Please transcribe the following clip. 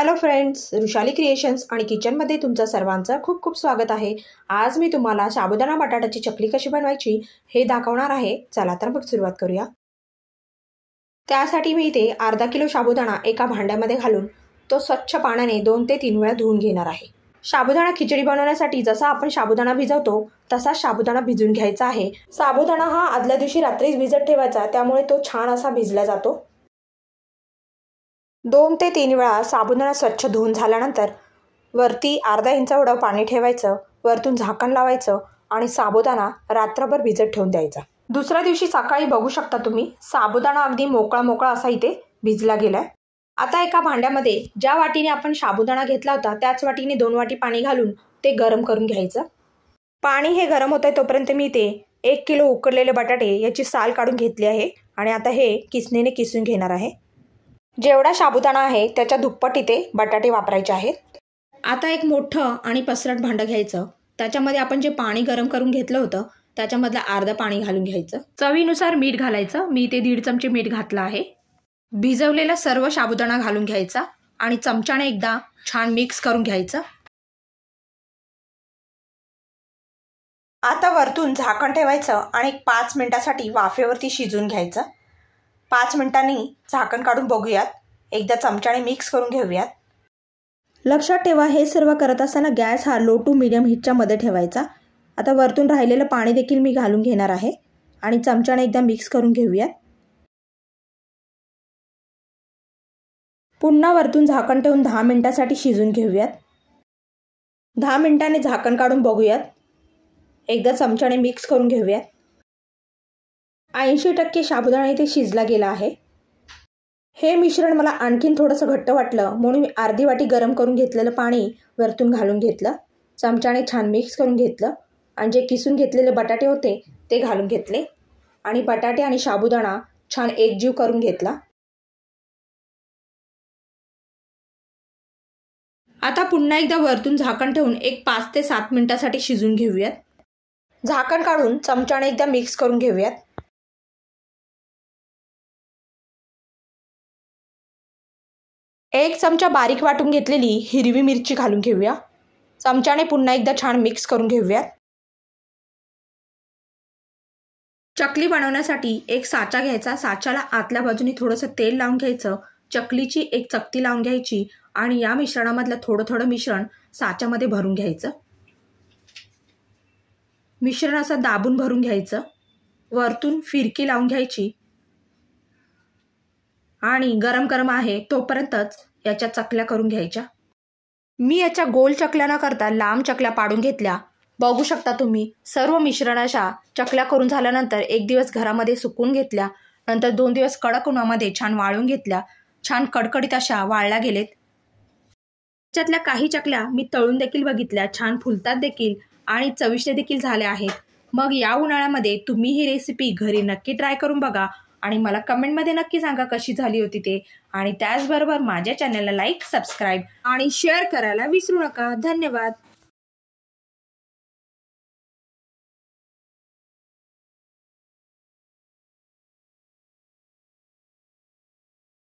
Hello friends, Rushali creations आणि किचनमध्ये तुमचं सर्वांचं खूप खूप स्वागत आहे। आज मी तुम्हाला साबुदाणा बटाट्याची चकली कशी बनवायची हे दाखवणार आहे। चला तर मग सुरुवात करूया। त्यासाठी मी इथे अर्धा किलो साबुदाणा एका भांड्यामध्ये घालून तो स्वच्छ पाण्याने 2 ते 3 वेळा धुवून घेणार आहे। साबुदाणा खिचडी बनवण्यासाठी जसा आपण साबुदाणा भिजवतो तसा साबुदाणा भिजून घ्यायचा आहे। साबुदाणा हा आदल्या दिवशी रात्रीच भिजत ठेवायचा, त्यामुळे तो छान असा भिजला जातो। 2 ते 3 वेळा साबुदाणा स्वच्छ धुवून झाल्यानंतर वरती अर्धा इंच एवढं पाणी ठेवायचं, वरतून झाकण लावायचं आणि साबुदाणा रात्रभर भिजत ठेवून द्यायचा। दुसऱ्या दिवशी सकाळी बघू शकता तुम्ही साबुदाणा अगदी मोकळा असा इथे भिजला गेलाय। आता एका भांड्यामध्ये ज्या वाटीने आपण साबुदाणा घेतला होता त्याच वाटीने 2 वाटी पाणी घालून ते गरम करून घ्यायचं। पाणी हे गरम होतंय तोपर्यंत मी इथे 1 किलो उकडलेले बटाटे याची साल काढून घेतली आहे आणि आता हे किसणीने किसून घेणार आहे। जेवढा साबुदाणा आहे त्याच्या दुप्पट इथे बटाटे वापरायचे आहेत। आता एक मोठं आणि पसरट भांडं घ्यायचं, त्याच्यामध्ये आपण जे पाणी गरम करून घेतलं होतं त्याच्यामधलं अर्ध पाणी घालून घ्यायचं। चवीनुसार मीठ घालायचं, मी इथे 1.5 चमचे मीठ घातलं आहे। भिजवलेला सर्व साबुदाणा घालून घ्यायचा आणि चमच्याने एकदा छान मिक्स करून घ्यायचं। आता वरतून झाकण ठेवायचं आणि 5 मिनिटासाठी वाफेवरती शिजवून घ्यायचं। 5 मिनिटांनी झाकण काढून बघूयात, एकदा चमच्याने मिक्स करून घेऊयात। लक्षात ठेवा, हे सर्व करत असताना गॅस हा लो टू मीडियम हीटच्या मध्ये ठेवायचा। आता वरतून राहिलेलं पाणी देखील मी घालून घेणार आहे आणि चमच्याने एकदा मिक्स करून घेऊयात। पुन्हा वरतून झाकण ठेवून 10 मिनिटांसाठी शिजवून घेऊयात। 10 मिनिटांनी झाकण काढून बघूयात, एकदा चमच्याने मिक्स करून घेऊयात। 80% साबुदाणा इथे शिजला गेला आहे। हे मिश्रण मला आणखीन थोडंसं घट्ट वाटलं म्हणून मी अर्धी वाटी गरम करून घेतलेलं पाणी वरतून घालून घेतलं, चमच्याने छान मिक्स करून घेतलं आणि जे किसून घेतलेले बटाटे होते ते घालून घेतले आणि बटाटे आणि साबुदाणा छान एकजीव करून घेतला। आता पुन्हा एकदा वरतून झाकण ठेवून एक 5 ते 7 मिनिटांसाठी शिजवून घेऊयात। झाकण काढून चमच्याने एकदा मिक्स करून घेऊयात। 1 चमचा बारीक वाटून घेतलेली हिरवी मिरची घालून घेऊया। चमच्याने पुन्हा एकदा छान मिक्स करून घेऊयात। चकली बनवण्यासाठी एक साचा घ्यायचा, साच्याला आतल्या बाजूने थोडंसं तेल लावून घ्यायचं, चकलीची एक चकती लावून घ्यायची आणि या मिश्रणामधलं थोडं मिश्रण साच्यामध्ये भरून घ्यायचं। मिश्रण असं दाबून भरून घ्यायचं, वरतून फिरकी लावून घ्यायची आणि गरम आहे तोपर्यंतच याच्या चकल्या करून घ्यायच्या। मी याच्या गोल चकल्या न करता लांब चकल्या पाडून घेतल्या। बघू शकता तुम्ही, सर्व मिश्रणाच्या चकल्या करून झाल्यानंतर 1 दिवस घरामध्ये सुकून घेतल्या, नंतर 2 दिवस कडक उन्हामध्ये छान वाळून घेतल्या। छान कडकडीत अशा वाळल्या गेलेत। त्याच्यातल्या काही चकल्या मी तळून देखील बघितल्या, छान फुलतात देखील आणि चविष्ट देखील झाल्या आहेत। मग या उन्हाळ्यामध्ये तुम्ही ही रेसिपी घरी नक्की ट्राय करून बघा आणि मला कमेंटमध्ये नक्की सांगा कशी झाली होती ते। आणि त्याचबरोबर माझ्या चॅनलला लाईक, सबस्क्राईब आणि शेअर करायला विसरू नका। धन्यवाद।